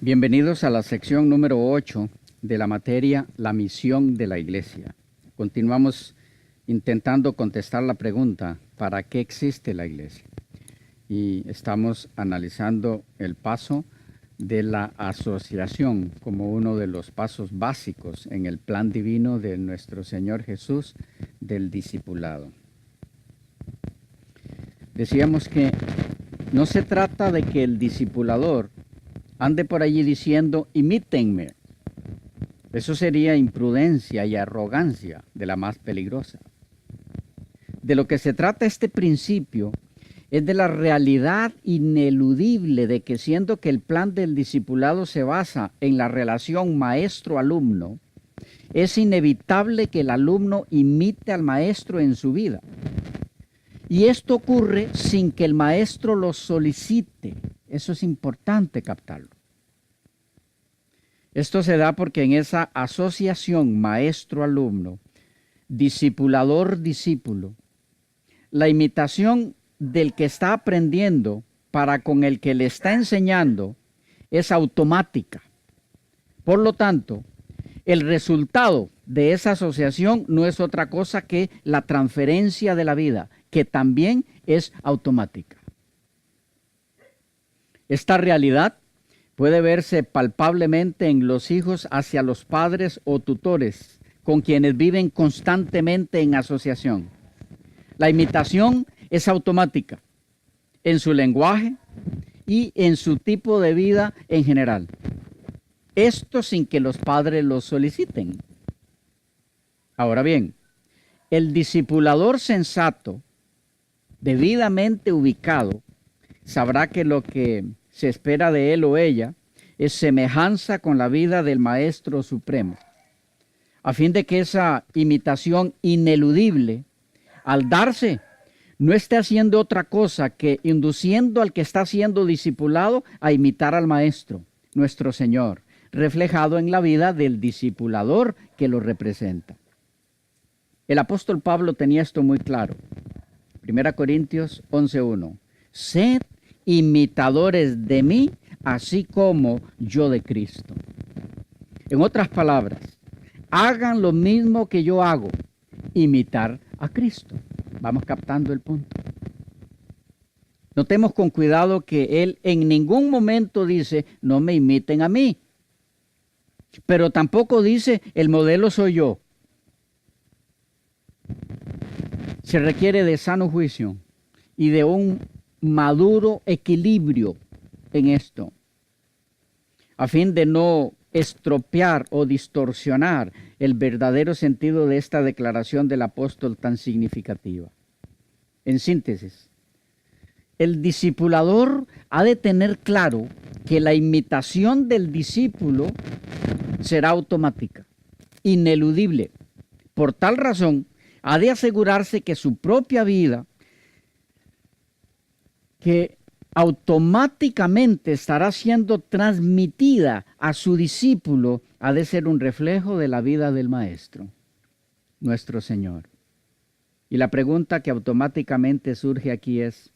Bienvenidos a la sección número 8 de la materia La misión de la Iglesia. Continuamos intentando contestar la pregunta, ¿para qué existe la Iglesia? Y estamos analizando el paso de la asociación como uno de los pasos básicos en el plan divino de nuestro Señor Jesús del discipulado. Decíamos que no se trata de que el discipulador ande por allí diciendo, imítenme. Eso sería imprudencia y arrogancia de la más peligrosa. De lo que se trata este principio es de la realidad ineludible de que siendo que el plan del discipulado se basa en la relación maestro-alumno, es inevitable que el alumno imite al maestro en su vida. Y esto ocurre sin que el maestro lo solicite. Eso es importante captarlo. Esto se da porque en esa asociación maestro-alumno, discipulador-discípulo, la imitación del que está aprendiendo para con el que le está enseñando es automática. Por lo tanto, el resultado de esa asociación no es otra cosa que la transferencia de la vida, que también es automática. Esta realidad puede verse palpablemente en los hijos hacia los padres o tutores, con quienes viven constantemente en asociación. La imitación es automática en su lenguaje y en su tipo de vida en general. Esto sin que los padres lo soliciten. Ahora bien, el discipulador sensato, debidamente ubicado, sabrá que lo que se espera de él o ella es semejanza con la vida del Maestro Supremo, a fin de que esa imitación ineludible, al darse, no esté haciendo otra cosa que induciendo al que está siendo discipulado a imitar al Maestro, nuestro Señor, reflejado en la vida del discipulador que lo representa. El apóstol Pablo tenía esto muy claro. 1 Corintios 11:1. Sed imitadores de mí, así como yo de Cristo. En otras palabras, hagan lo mismo que yo hago, imitar a Cristo. Vamos captando el punto. Notemos con cuidado que él en ningún momento dice, no me imiten a mí. Pero tampoco dice, el modelo soy yo. Se requiere de sano juicio y de un maduro equilibrio en esto, a fin de no estropear o distorsionar el verdadero sentido de esta declaración del apóstol tan significativa. En síntesis, el discipulador ha de tener claro que la imitación del discípulo será automática, ineludible. Por tal razón, ha de asegurarse que su propia vida, que automáticamente estará siendo transmitida a su discípulo, ha de ser un reflejo de la vida del Maestro, nuestro Señor. Y la pregunta que automáticamente surge aquí es,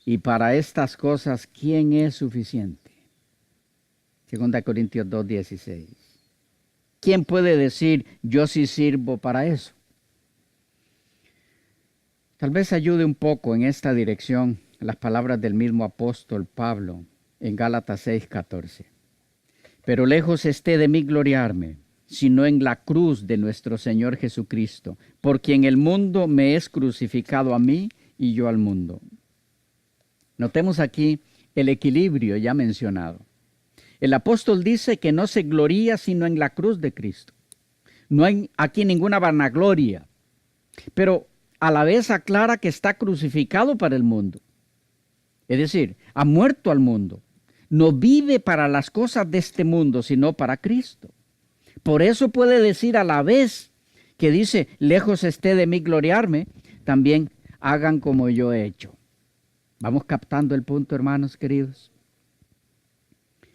¿y para estas cosas quién es suficiente? 2 Corintios 2:16. ¿Quién puede decir, yo sí sirvo para eso? Tal vez ayude un poco en esta dirección las palabras del mismo apóstol Pablo en Gálatas 6:14. Pero lejos esté de mí gloriarme, sino en la cruz de nuestro Señor Jesucristo, por quien el mundo me es crucificado a mí y yo al mundo. Notemos aquí el equilibrio ya mencionado. El apóstol dice que no se gloría sino en la cruz de Cristo. No hay aquí ninguna vanagloria, pero a la vez aclara que está crucificado para el mundo. Es decir, ha muerto al mundo. No vive para las cosas de este mundo, sino para Cristo. Por eso puede decir a la vez que dice, lejos esté de mí gloriarme, también hagan como yo he hecho. ¿Vamos captando el punto, hermanos queridos?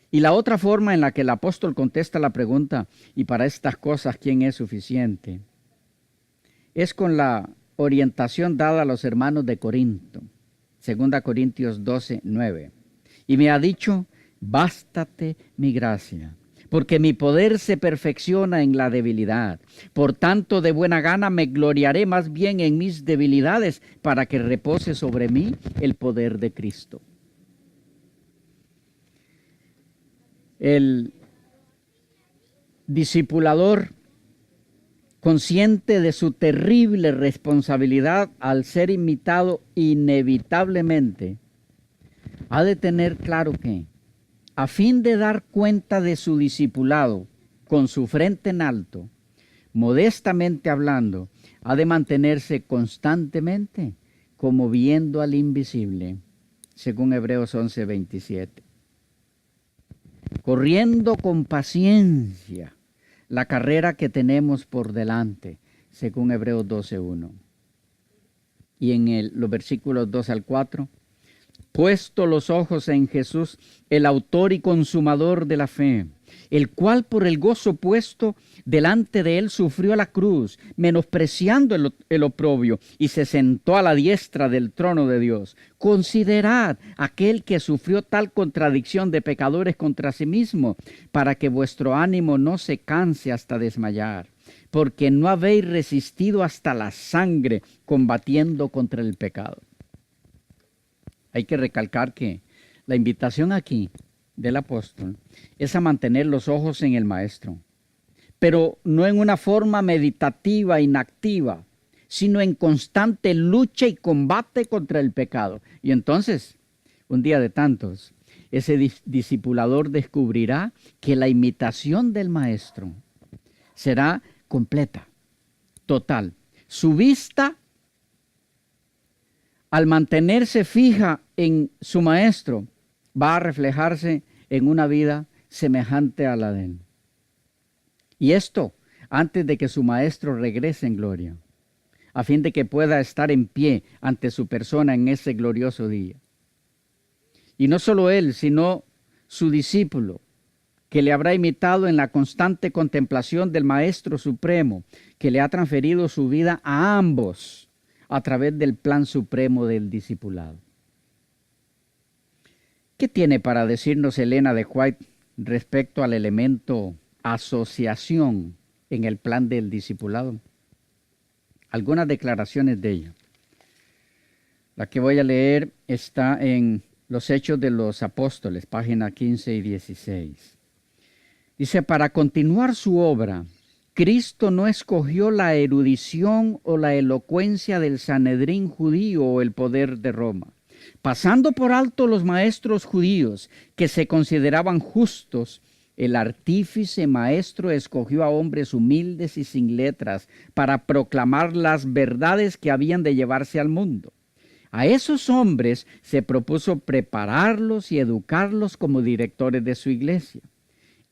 Y la otra forma en la que el apóstol contesta la pregunta, ¿y para estas cosas quién es suficiente?, es con la orientación dada a los hermanos de Corinto. 2 Corintios 12:9. Y me ha dicho Bástate mi gracia, porque mi poder se perfecciona en la debilidad. Por tanto, de buena gana me gloriaré más bien en mis debilidades, para que repose sobre mí el poder de Cristo. El discipulador, consciente de su terrible responsabilidad al ser imitado inevitablemente, ha de tener claro que, a fin de dar cuenta de su discipulado con su frente en alto, modestamente hablando, ha de mantenerse constantemente como viendo al invisible, según Hebreos 11:27. Corriendo con paciencia la carrera que tenemos por delante, según Hebreos 12:1. Y en los versículos 2 al 4, puesto los ojos en Jesús, el autor y consumador de la fe, el cual por el gozo puesto delante de él sufrió la cruz, menospreciando el oprobio, y se sentó a la diestra del trono de Dios. Considerad aquel que sufrió tal contradicción de pecadores contra sí mismo, para que vuestro ánimo no se canse hasta desmayar, porque no habéis resistido hasta la sangre combatiendo contra el pecado. Hay que recalcar que la invitación aquí del apóstol es a mantener los ojos en el Maestro, pero no en una forma meditativa, inactiva, sino en constante lucha y combate contra el pecado. Y entonces, un día de tantos, ese discipulador descubrirá que la imitación del Maestro será completa, total. Su vista, al mantenerse fija en su Maestro, va a reflejarse en una vida semejante a la de él. Y esto antes de que su Maestro regrese en gloria, a fin de que pueda estar en pie ante su persona en ese glorioso día. Y no solo él, sino su discípulo, que le habrá imitado en la constante contemplación del Maestro Supremo, que le ha transferido su vida a ambos a través del plan supremo del discipulado. ¿Qué tiene para decirnos Elena de White respecto al elemento asociación en el plan del discipulado? Algunas declaraciones de ella. La que voy a leer está en Los Hechos de los Apóstoles, páginas 15 y 16. Dice, para continuar su obra, Cristo no escogió la erudición o la elocuencia del Sanedrín judío o el poder de Roma. Pasando por alto los maestros judíos que se consideraban justos, el artífice maestro escogió a hombres humildes y sin letras para proclamar las verdades que habían de llevarse al mundo. A esos hombres se propuso prepararlos y educarlos como directores de su iglesia.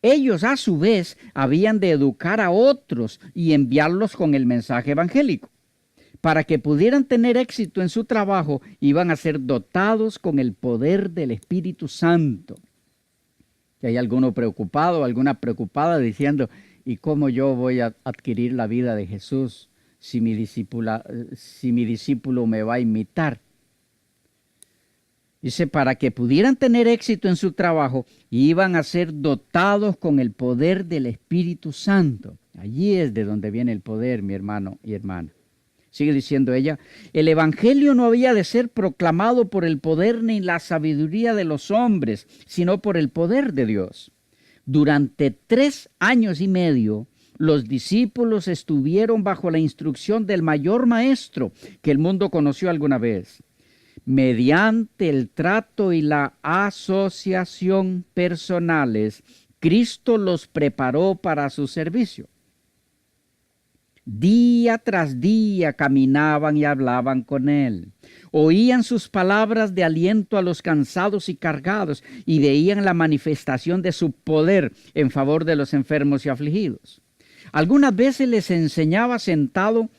Ellos, a su vez, habían de educar a otros y enviarlos con el mensaje evangélico. Para que pudieran tener éxito en su trabajo, iban a ser dotados con el poder del Espíritu Santo. Y hay alguno preocupado, alguna preocupada diciendo, ¿y cómo yo voy a adquirir la vida de Jesús si mi discípulo me va a imitar? Dice, para que pudieran tener éxito en su trabajo, iban a ser dotados con el poder del Espíritu Santo. Allí es de donde viene el poder, mi hermano y hermana. Sigue diciendo ella, el Evangelio no había de ser proclamado por el poder ni la sabiduría de los hombres, sino por el poder de Dios. Durante 3 años y medio, los discípulos estuvieron bajo la instrucción del mayor maestro que el mundo conoció alguna vez. Mediante el trato y la asociación personales, Cristo los preparó para su servicio. Día tras día caminaban y hablaban con él. Oían sus palabras de aliento a los cansados y cargados y veían la manifestación de su poder en favor de los enfermos y afligidos. Algunas veces les enseñaba sentado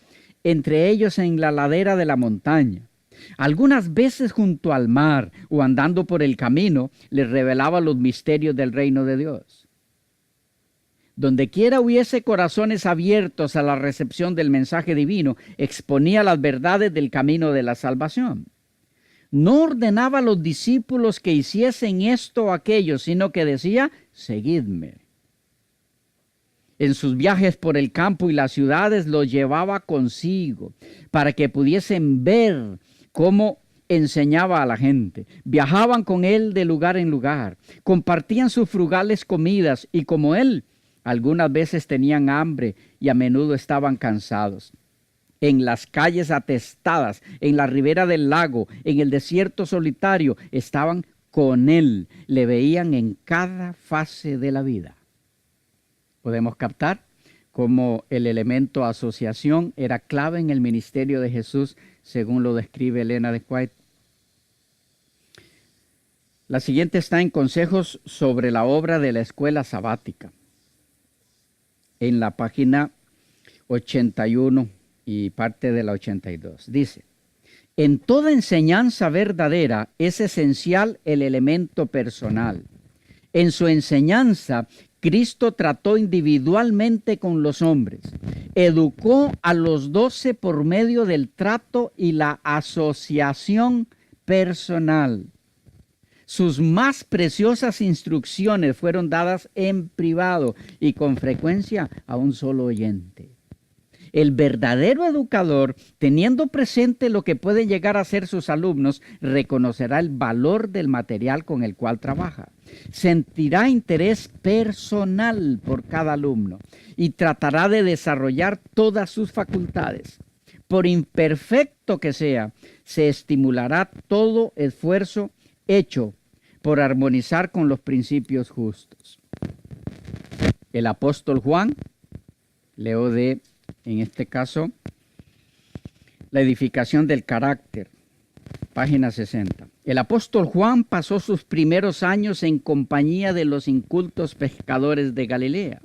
entre ellos en la ladera de la montaña. Algunas veces junto al mar o andando por el camino les revelaba los misterios del reino de Dios. Donde quiera hubiese corazones abiertos a la recepción del mensaje divino, exponía las verdades del camino de la salvación. No ordenaba a los discípulos que hiciesen esto o aquello, sino que decía, seguidme. En sus viajes por el campo y las ciudades los llevaba consigo para que pudiesen ver cómo enseñaba a la gente. Viajaban con él de lugar en lugar, compartían sus frugales comidas y como él, algunas veces tenían hambre y a menudo estaban cansados. En las calles atestadas, en la ribera del lago, en el desierto solitario, estaban con él, le veían en cada fase de la vida. Podemos captar cómo el elemento asociación era clave en el ministerio de Jesús, según lo describe Elena de White. La siguiente está en Consejos sobre la obra de la escuela sabática, en la página 81 y parte de la 82. Dice, en toda enseñanza verdadera es esencial el elemento personal. En su enseñanza, Cristo trató individualmente con los hombres. Educó a los 12 por medio del trato y la asociación personal. Sus más preciosas instrucciones fueron dadas en privado y con frecuencia a un solo oyente. El verdadero educador, teniendo presente lo que pueden llegar a ser sus alumnos, reconocerá el valor del material con el cual trabaja. Sentirá interés personal por cada alumno y tratará de desarrollar todas sus facultades. Por imperfecto que sea, se estimulará todo esfuerzo hecho por armonizar con los principios justos. El apóstol Juan, leo en este caso, la edificación del carácter, página 60. El apóstol Juan pasó sus primeros años en compañía de los incultos pescadores de Galilea.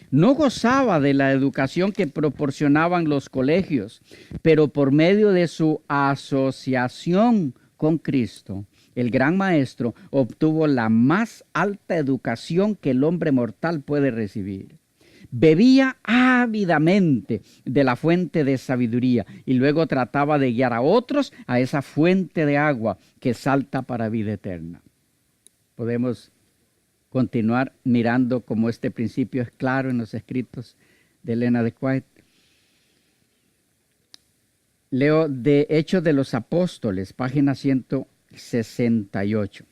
No gozaba de la educación que proporcionaban los colegios, pero por medio de su asociación con Cristo, el gran maestro obtuvo la más alta educación que el hombre mortal puede recibir. Bebía ávidamente de la fuente de sabiduría y luego trataba de guiar a otros a esa fuente de agua que salta para vida eterna. Podemos continuar mirando cómo este principio es claro en los escritos de Elena de White. Leo de Hechos de los Apóstoles, página 168.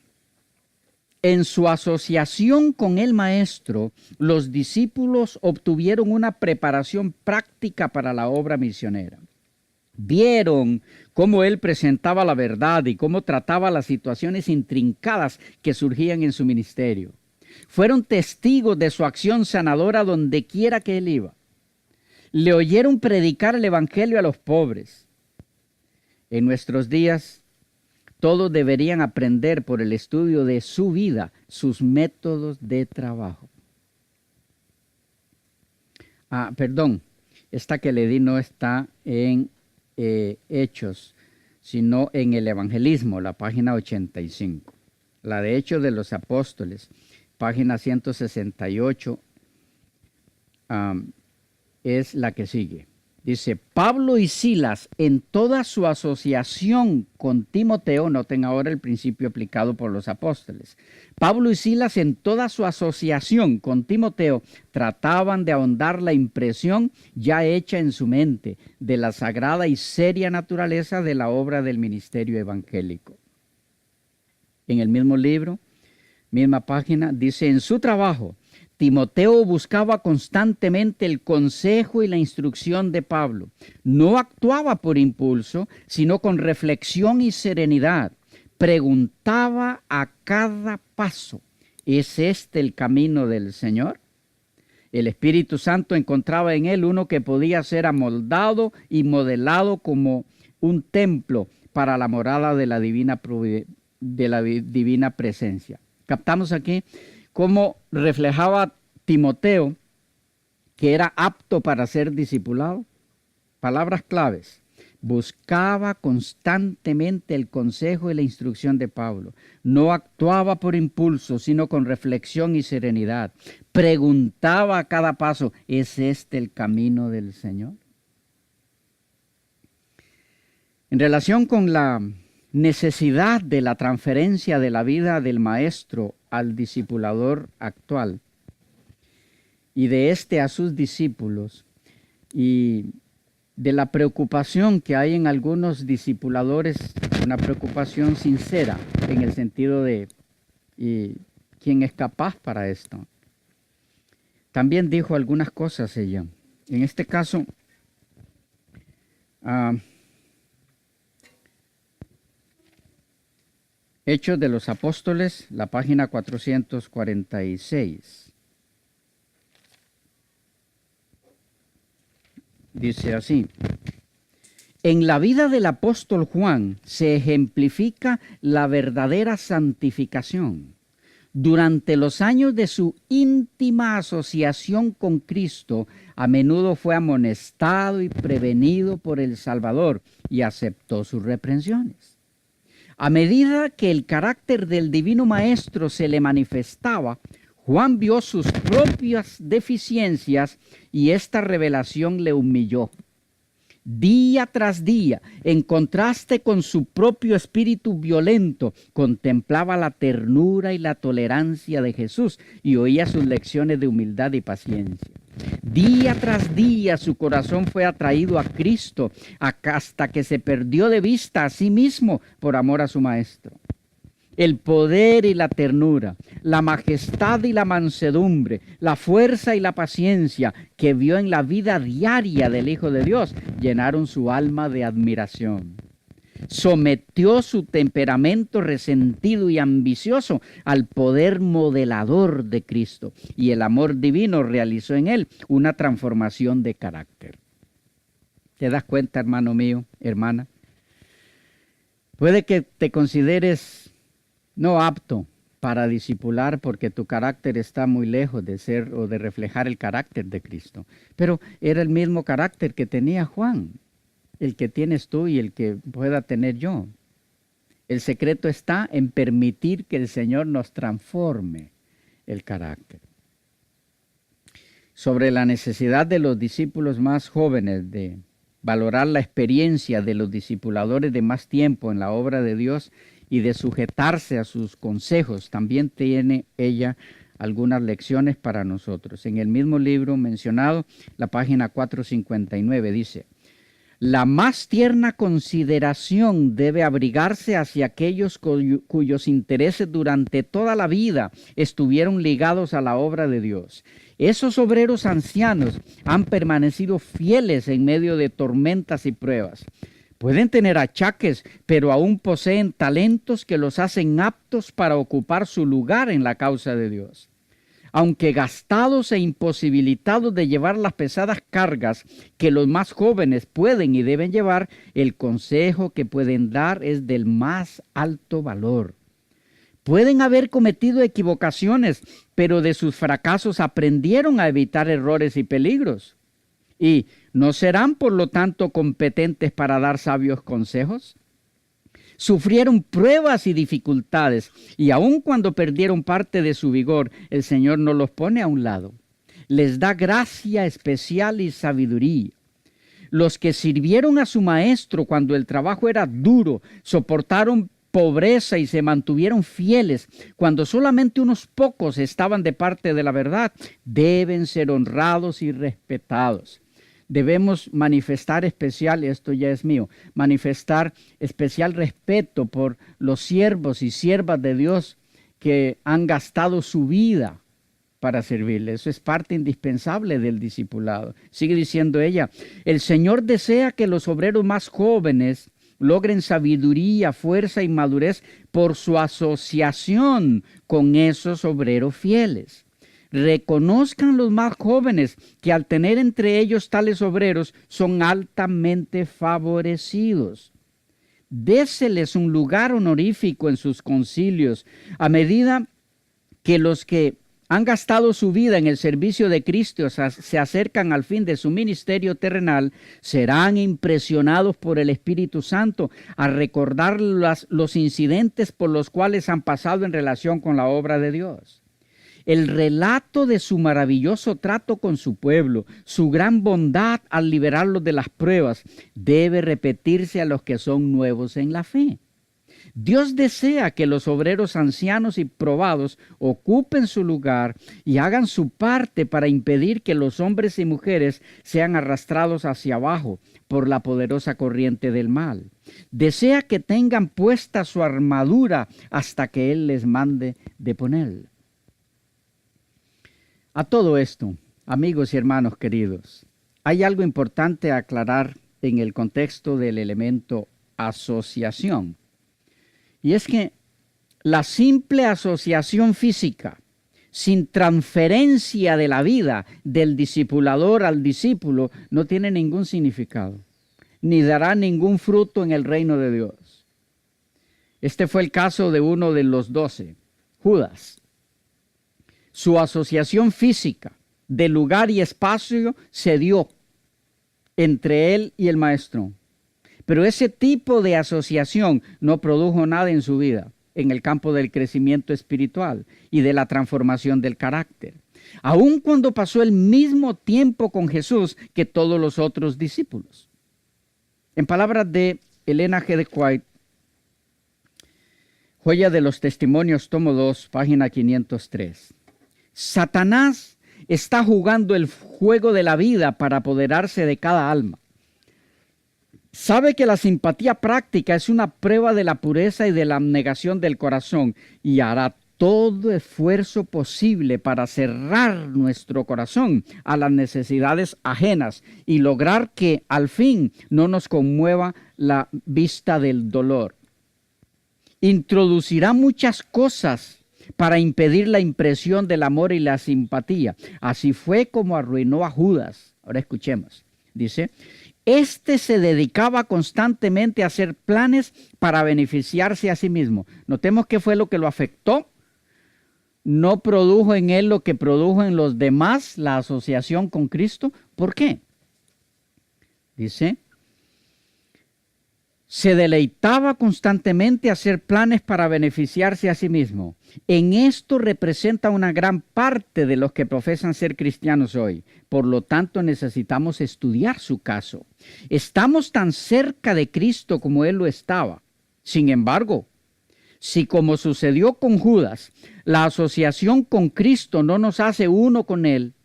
En su asociación con el Maestro, los discípulos obtuvieron una preparación práctica para la obra misionera. Vieron cómo él presentaba la verdad y cómo trataba las situaciones intrincadas que surgían en su ministerio. Fueron testigos de su acción sanadora donde quiera que él iba. Le oyeron predicar el evangelio a los pobres. En nuestros días, todos deberían aprender por el estudio de su vida, sus métodos de trabajo. Esta que le di no está en Hechos, sino en el Evangelismo, la página 85. La de Hechos de los Apóstoles, página 168, es la que sigue. Dice, Pablo y Silas en toda su asociación con Timoteo, noten ahora el principio aplicado por los apóstoles. Pablo y Silas en toda su asociación con Timoteo trataban de ahondar la impresión ya hecha en su mente de la sagrada y seria naturaleza de la obra del ministerio evangélico. En el mismo libro, misma página, dice, en su trabajo, Timoteo buscaba constantemente el consejo y la instrucción de Pablo. No actuaba por impulso, sino con reflexión y serenidad. Preguntaba a cada paso, ¿es este el camino del Señor? El Espíritu Santo encontraba en él uno que podía ser amoldado y modelado como un templo para la morada de la divina presencia. ¿Captamos aquí cómo reflejaba Timoteo que era apto para ser discipulado? Palabras claves. Buscaba constantemente el consejo y la instrucción de Pablo. No actuaba por impulso, sino con reflexión y serenidad. Preguntaba a cada paso, ¿es este el camino del Señor? En relación con la necesidad de la transferencia de la vida del maestro al discipulador actual y de este a sus discípulos, y de la preocupación que hay en algunos discipuladores, una preocupación sincera en el sentido de quién es capaz para esto. También dijo algunas cosas ella. En este caso, Hechos de los Apóstoles, la página 446. Dice así: en la vida del apóstol Juan se ejemplifica la verdadera santificación. Durante los años de su íntima asociación con Cristo, a menudo fue amonestado y prevenido por el Salvador y aceptó sus reprensiones. A medida que el carácter del Divino Maestro se le manifestaba, Juan vio sus propias deficiencias y esta revelación le humilló. Día tras día, en contraste con su propio espíritu violento, contemplaba la ternura y la tolerancia de Jesús y oía sus lecciones de humildad y paciencia. Día tras día su corazón fue atraído a Cristo hasta que se perdió de vista a sí mismo por amor a su Maestro. El poder y la ternura, la majestad y la mansedumbre, la fuerza y la paciencia que vio en la vida diaria del Hijo de Dios llenaron su alma de admiración. Sometió su temperamento resentido y ambicioso al poder modelador de Cristo, y el amor divino realizó en él una transformación de carácter. ¿Te das cuenta, hermano mío, hermana? Puede que te consideres no apto para discipular porque tu carácter está muy lejos de ser o de reflejar el carácter de Cristo. Pero era el mismo carácter que tenía Juan, el que tienes tú y el que pueda tener yo. El secreto está en permitir que el Señor nos transforme el carácter. Sobre la necesidad de los discípulos más jóvenes de valorar la experiencia de los discipuladores de más tiempo en la obra de Dios y de sujetarse a sus consejos, también tiene ella algunas lecciones para nosotros. En el mismo libro mencionado, la página 459 dice: la más tierna consideración debe abrigarse hacia aquellos cuyos intereses durante toda la vida estuvieron ligados a la obra de Dios. Esos obreros ancianos han permanecido fieles en medio de tormentas y pruebas. Pueden tener achaques, pero aún poseen talentos que los hacen aptos para ocupar su lugar en la causa de Dios. Aunque gastados e imposibilitados de llevar las pesadas cargas que los más jóvenes pueden y deben llevar, el consejo que pueden dar es del más alto valor. Pueden haber cometido equivocaciones, pero de sus fracasos aprendieron a evitar errores y peligros. ¿Y no serán, por lo tanto, competentes para dar sabios consejos? Sufrieron pruebas y dificultades, y aun cuando perdieron parte de su vigor, el Señor no los pone a un lado. Les da gracia especial y sabiduría. Los que sirvieron a su Maestro cuando el trabajo era duro, soportaron pobreza y se mantuvieron fieles cuando solamente unos pocos estaban de parte de la verdad, deben ser honrados y respetados. Debemos manifestar manifestar especial respeto por los siervos y siervas de Dios que han gastado su vida para servirle. Eso es parte indispensable del discipulado. Sigue diciendo ella: el Señor desea que los obreros más jóvenes logren sabiduría, fuerza y madurez por su asociación con esos obreros fieles. Reconozcan los más jóvenes que al tener entre ellos tales obreros son altamente favorecidos. Déseles un lugar honorífico en sus concilios a medida que los que han gastado su vida en el servicio de Cristo se acercan al fin de su ministerio terrenal, serán impresionados por el Espíritu Santo a recordar los incidentes por los cuales han pasado en relación con la obra de Dios. El relato de su maravilloso trato con su pueblo, su gran bondad al liberarlos de las pruebas, debe repetirse a los que son nuevos en la fe. Dios desea que los obreros ancianos y probados ocupen su lugar y hagan su parte para impedir que los hombres y mujeres sean arrastrados hacia abajo por la poderosa corriente del mal. Desea que tengan puesta su armadura hasta que Él les mande de ponerla. A todo esto, amigos y hermanos queridos, hay algo importante a aclarar en el contexto del elemento asociación. Y es que la simple asociación física, sin transferencia de la vida del discipulador al discípulo, no tiene ningún significado, ni dará ningún fruto en el reino de Dios. Este fue el caso de uno de los 12, Judas. Su asociación física de lugar y espacio se dio entre él y el maestro. Pero ese tipo de asociación no produjo nada en su vida, en el campo del crecimiento espiritual y de la transformación del carácter. Aun cuando pasó el mismo tiempo con Jesús que todos los otros discípulos. En palabras de Elena G. de White, Joya de los Testimonios, tomo 2, página 503. Satanás está jugando el juego de la vida para apoderarse de cada alma. Sabe que la simpatía práctica es una prueba de la pureza y de la abnegación del corazón y hará todo esfuerzo posible para cerrar nuestro corazón a las necesidades ajenas y lograr que al fin no nos conmueva la vista del dolor. Introducirá muchas cosas para impedir la impresión del amor y la simpatía. Así fue como arruinó a Judas. Ahora escuchemos. Dice, este se dedicaba constantemente a hacer planes para beneficiarse a sí mismo. Notemos qué fue lo que lo afectó. No produjo en él lo que produjo en los demás, la asociación con Cristo. ¿Por qué? Dice, se deleitaba constantemente a hacer planes para beneficiarse a sí mismo. En esto representa una gran parte de los que profesan ser cristianos hoy. Por lo tanto, necesitamos estudiar su caso. Estamos tan cerca de Cristo como Él lo estaba. Sin embargo, si como sucedió con Judas, la asociación con Cristo no nos hace uno con Él,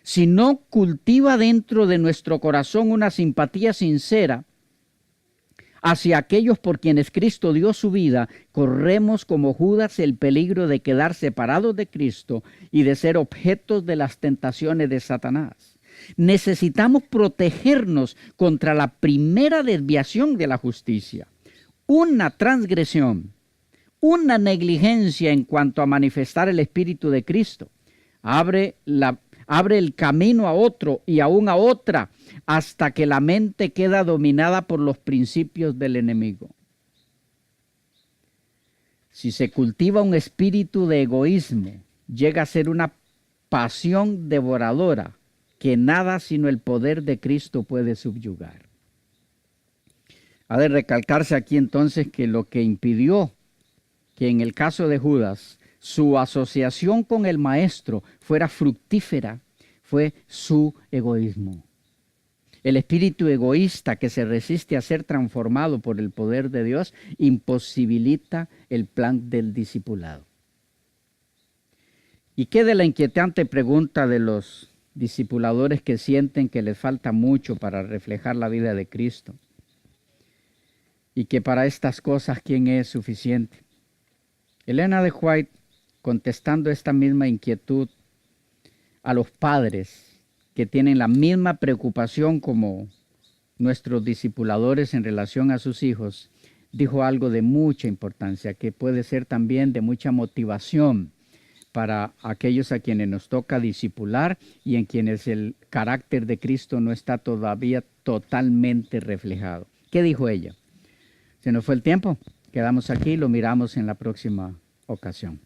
si no cultiva dentro de nuestro corazón una simpatía sincera hacia aquellos por quienes Cristo dio su vida, corremos como Judas el peligro de quedar separados de Cristo y de ser objetos de las tentaciones de Satanás. Necesitamos protegernos contra la primera desviación de la justicia, una transgresión, una negligencia en cuanto a manifestar el Espíritu de Cristo. Abre el camino a otro y aún a otra hasta que la mente queda dominada por los principios del enemigo. Si se cultiva un espíritu de egoísmo, llega a ser una pasión devoradora que nada sino el poder de Cristo puede subyugar. Ha de recalcarse aquí entonces que lo que impidió que en el caso de Judas su asociación con el maestro fuera fructífera fue su egoísmo. El espíritu egoísta que se resiste a ser transformado por el poder de Dios imposibilita el plan del discipulado. ¿Y qué de la inquietante pregunta de los discipuladores que sienten que les falta mucho para reflejar la vida de Cristo? Y que para estas cosas, ¿quién es suficiente? Elena de White, contestando esta misma inquietud a los padres que tienen la misma preocupación como nuestros discipuladores en relación a sus hijos, dijo algo de mucha importancia, que puede ser también de mucha motivación para aquellos a quienes nos toca discipular y en quienes el carácter de Cristo no está todavía totalmente reflejado. ¿Qué dijo ella? Se nos fue el tiempo. Quedamos aquí y lo miramos en la próxima ocasión.